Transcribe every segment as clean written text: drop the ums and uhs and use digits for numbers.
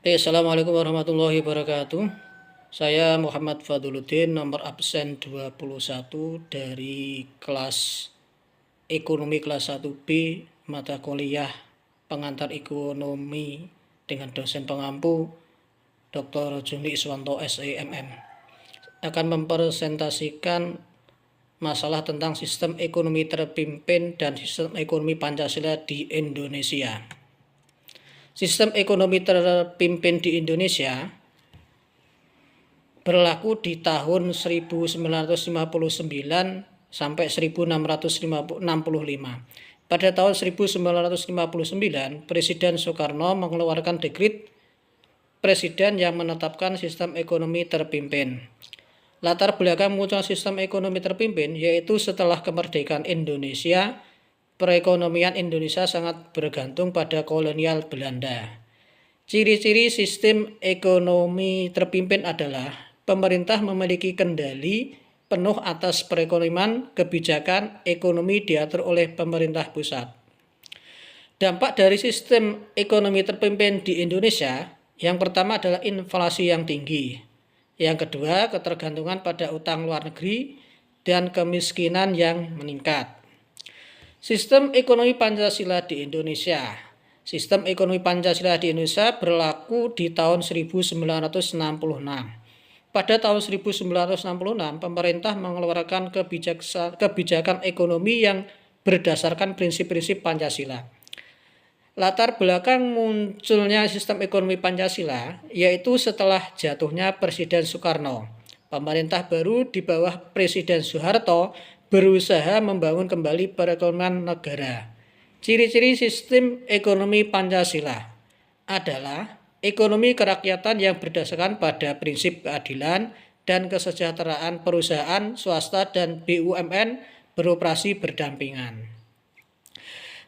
Oke, Assalamualaikum warahmatullahi wabarakatuh. Saya Muhammad Fadluddin, nomor absen 21 dari kelas Ekonomi kelas 1B, mata kuliah Pengantar Ekonomi dengan dosen pengampu Dr. Juni Iswanto SEMM. Akan mempresentasikan masalah tentang sistem ekonomi terpimpin dan sistem ekonomi Pancasila di Indonesia. Sistem ekonomi terpimpin di Indonesia berlaku di tahun 1959 sampai 1665. Pada tahun 1959, Presiden Soekarno mengeluarkan dekrit presiden yang menetapkan sistem ekonomi terpimpin. Latar belakang munculnya sistem ekonomi terpimpin yaitu setelah kemerdekaan Indonesia, perekonomian Indonesia sangat bergantung pada kolonial Belanda. Ciri-ciri sistem ekonomi terpimpin adalah pemerintah memiliki kendali penuh atas perekonomian, kebijakan ekonomi diatur oleh pemerintah pusat. Dampak dari sistem ekonomi terpimpin di Indonesia, yang pertama adalah inflasi yang tinggi. Yang kedua, ketergantungan pada utang luar negeri dan kemiskinan yang meningkat. Sistem ekonomi Pancasila di Indonesia. Sistem ekonomi Pancasila di Indonesia berlaku di tahun 1966. Pada tahun 1966, pemerintah mengeluarkan kebijakan ekonomi yang berdasarkan prinsip-prinsip Pancasila. Latar belakang munculnya sistem ekonomi Pancasila yaitu setelah jatuhnya Presiden Soekarno. Pemerintah baru di bawah Presiden Soeharto berusaha membangun kembali perekonomian negara. Ciri-ciri sistem ekonomi Pancasila adalah ekonomi kerakyatan yang berdasarkan pada prinsip keadilan dan kesejahteraan perusahaan, swasta, dan BUMN beroperasi berdampingan.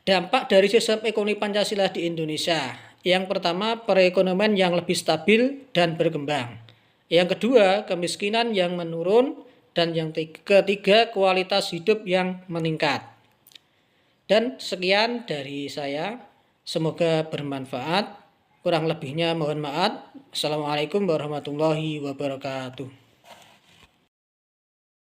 Dampak dari sistem ekonomi Pancasila di Indonesia. Yang pertama, perekonomian yang lebih stabil dan berkembang. Yang kedua, kemiskinan yang menurun. Dan yang ketiga, kualitas hidup yang meningkat. Dan sekian dari saya. Semoga bermanfaat. Kurang lebihnya mohon maaf. Assalamualaikum warahmatullahi wabarakatuh.